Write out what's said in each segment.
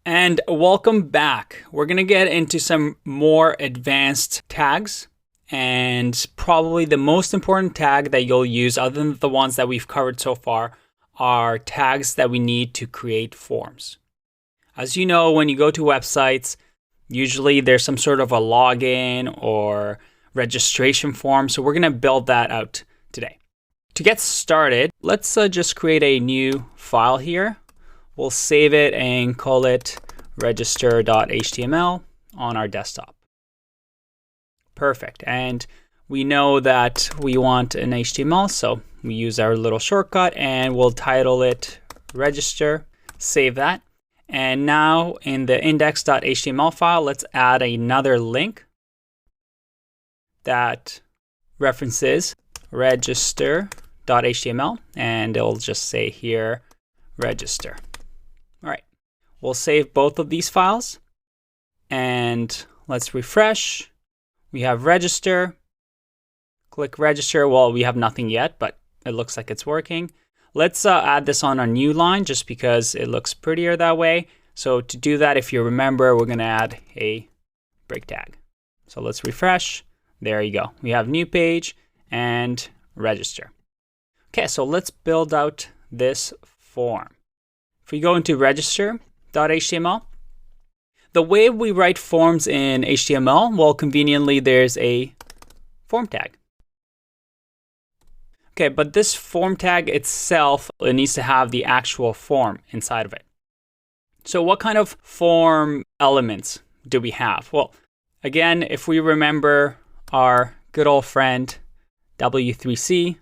And welcome back. We're going to get into some more advanced tags, and probably the most important tag that you'll use, other than the ones that we've covered so far, are tags that we need to create forms. As you know, when you go to websites, usually there's some sort of a login or registration form, so we're going to build that out today. To get started, let's just create a new file here. We'll save it and call it register.html on our desktop. Perfect. And we know that we want an HTML, so we use our little shortcut and we'll title it register, save that. And now in the index.html file, let's add another link that references register.html, and it'll just say here register. All right, we'll save both of these files and let's refresh. We have register. Click register. Well, we have nothing yet, but it looks like it's working. Let's add this on a new line just because it looks prettier that way. So to do that, if you remember, we're going to add a break tag. So let's refresh. There you go. We have new page and register. Okay, so let's build out this form. If we go into register.html, the way we write forms in HTML, well, conveniently, there's a form tag. Okay, but this form tag itself, it needs to have the actual form inside of it. So what kind of form elements do we have? Well, again, if we remember our good old friend W3C,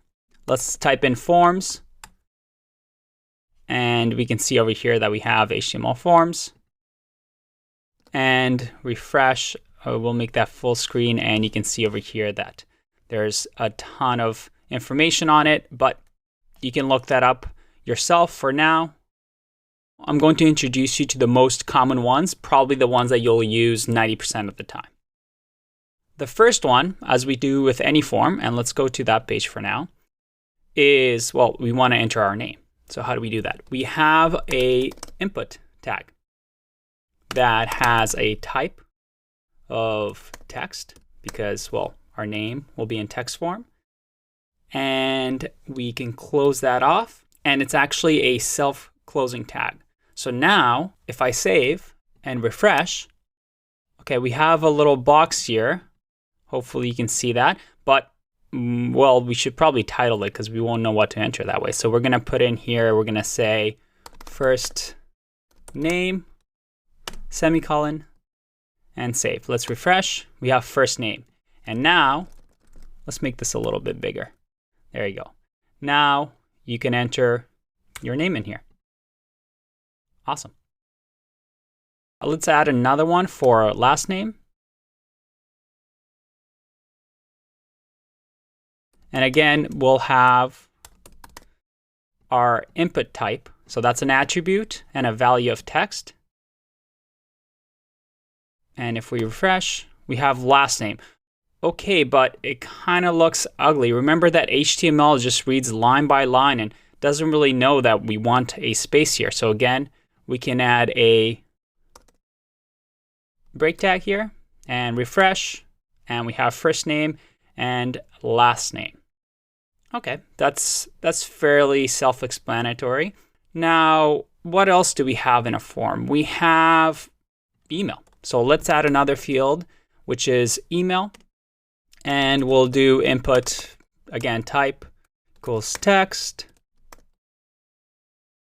let's type in forms. And we can see over here that we have HTML forms. And refresh, we'll make that full screen, and you can see over here that there's a ton of information on it, but you can look that up yourself. For now, I'm going to introduce you to the most common ones, probably the ones that you'll use 90% of the time. The first one, as we do with any form, and let's go to that page for now, is, well, we want to enter our name. So how do we do that? We have a input tag that has a type of text because, well, our name will be in text form. And we can close that off, and it's actually a self-closing tag. So now, if I save and refresh, okay, we have a little box here. Hopefully you can see that, but well, we should probably title it because we won't know what to enter that way. So we're going to put in here, we're going to say first name, semicolon, and save. Let's refresh. We have first name. And now, let's make this a little bit bigger. There you go. Now you can enter your name in here. Awesome. Let's add another one for last name. And again, we'll have our input type. So that's an attribute and a value of text. And if we refresh, we have last name. Okay, but it kind of looks ugly. Remember that HTML just reads line by line and doesn't really know that we want a space here. So again, we can add a break tag here and refresh. And we have first name and last name. Okay, that's fairly self-explanatory. Now, what else do we have in a form? We have email. So let's add another field, which is email. And we'll do input, again, type equals text.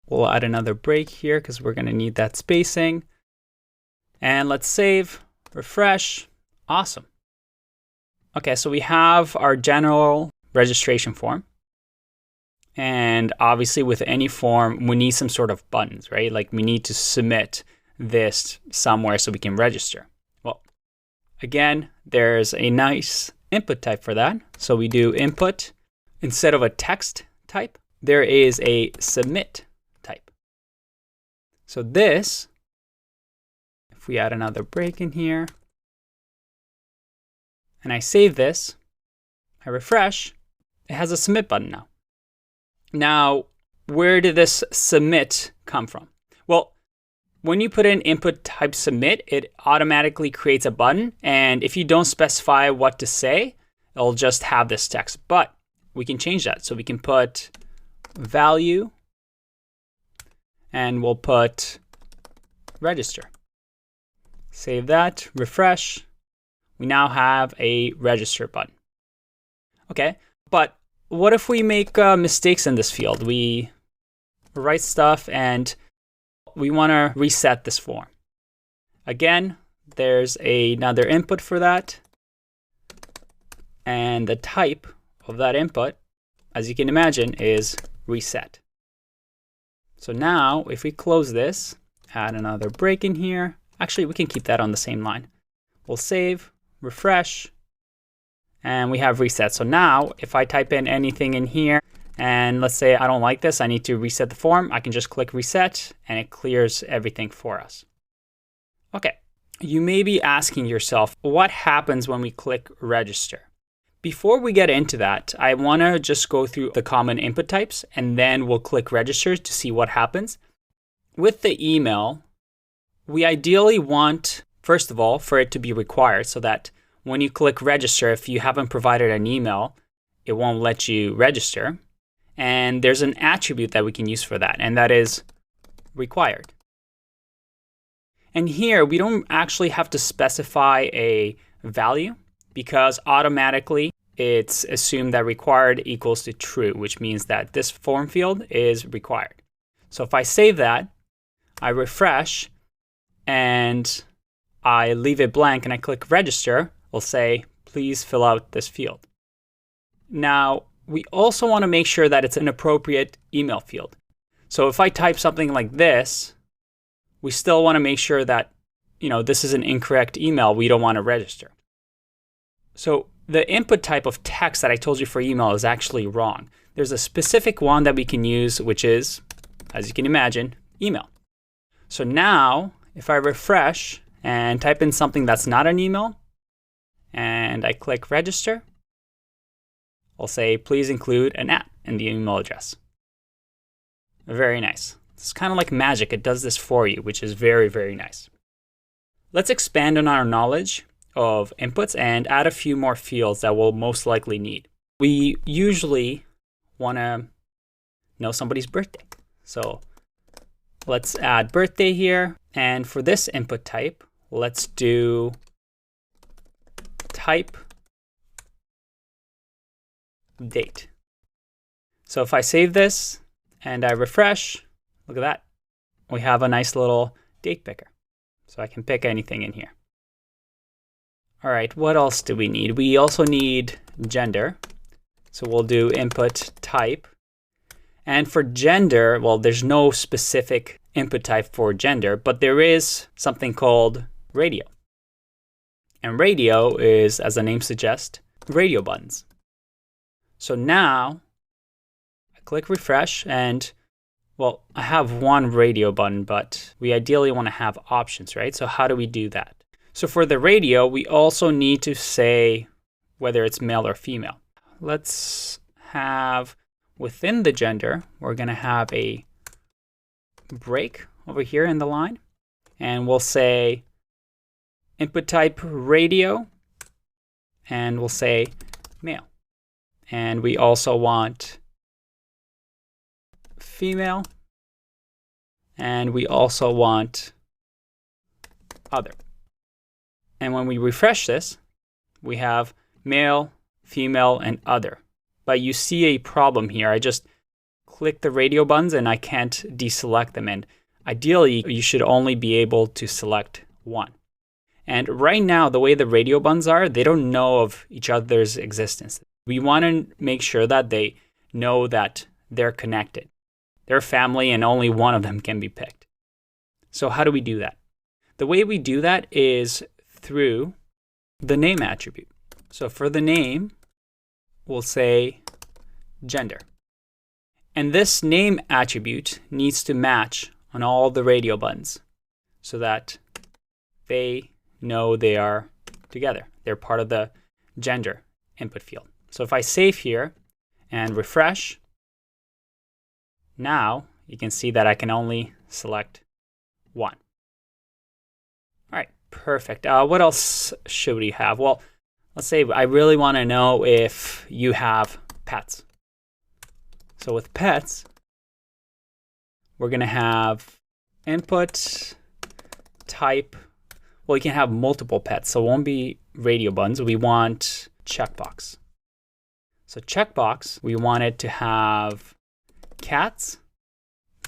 We'll add another break here because we're going to need that spacing. And let's save, refresh. Awesome. Okay, so we have our general registration form. And obviously with any form, we need some sort of buttons, right? Like we need to submit this somewhere so we can register. Well, again, there's a nice input type for that. So we do input. Instead of a text type, there is a submit type. So this, if we add another break in here, and I save this, I refresh, it has a submit button now. Now, where did this submit come from? Well, When you put in input type submit, it automatically creates a button. And if you don't specify what to say, it'll just have this text. But we can change that. So we can put value and we'll put register. Save that, refresh. We now have a register button. Okay, but what if we make mistakes in this field? We write stuff and we want to reset this form. Again, there's another input for that. And the type of that input, as you can imagine, is reset. So now if we close this, add another break in here. Actually, we can keep that on the same line. We'll save, refresh, and we have reset. So now if I type in anything in here, and let's say I don't like this, I need to reset the form, I can just click reset and it clears everything for us. Okay, you may be asking yourself, what happens when we click register? Before we get into that, I want to just go through the common input types and then we'll click register to see what happens. With the email, we ideally want, first of all, for it to be required so that when you click register, if you haven't provided an email, it won't let you register. And there's an attribute that we can use for that, and that is required. And here, we don't actually have to specify a value because automatically it's assumed that required equals to true, which means that this form field is required. So if I save that, I refresh, and I leave it blank and I click register, we'll say, please fill out this field. Now, we also want to make sure that it's an appropriate email field. So if I type something like this, we still want to make sure that, this is an incorrect email. We don't want to register. So the input type of text that I told you for email is actually wrong. There's a specific one that we can use, which is, as you can imagine, email. So now, if I refresh and type in something that's not an email, and I click register, I'll say, please include an @ in the email address. Very nice. It's kind of like magic. It does this for you, which is very, very nice. Let's expand on our knowledge of inputs and add a few more fields that we'll most likely need. We usually want to know somebody's birthday. So let's add birthday here. And for this input type, let's do type date. So if I save this and I refresh, look at that. We have a nice little date picker. So I can pick anything in here. All right, what else do we need? We also need gender. So we'll do input type. And for gender, well, there's no specific input type for gender, but there is something called radio. And radio is, as the name suggests, radio buttons. So now I click refresh and, well, I have one radio button, but we ideally want to have options, right? So how do we do that? So for the radio, we also need to say whether it's male or female. Let's have, within the gender, we're going to have a break over here in the line. And we'll say input type radio, and we'll say male. And we also want female, and we also want other. And when we refresh this, we have male, female, and other. But you see a problem here. I just click the radio buttons and I can't deselect them. And ideally, you should only be able to select one. And right now, the way the radio buttons are, they don't know of each other's existence. We want to make sure that they know that they're connected. They're family and only one of them can be picked. So how do we do that? The way we do that is through the name attribute. So for the name, we'll say gender. And this name attribute needs to match on all the radio buttons so that they know they are together. They're part of the gender input field. So if I save here and refresh, now you can see that I can only select one. Perfect. What else should we have? Well, let's say I really want to know if you have pets. So with pets, we're going to have input type. Well, you can have multiple pets, so it won't be radio buttons. We want checkbox. So checkbox, we want it to have cats,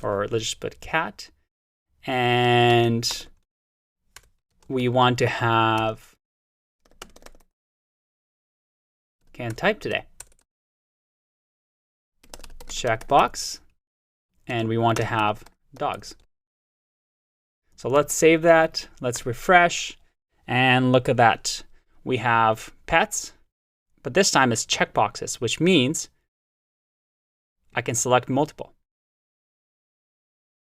or let's just put cat. And we want to have can't type today. Checkbox. And we want to have dogs. So let's save that. Let's refresh. And look at that. We have pets, but this time it's checkboxes, which means I can select multiple.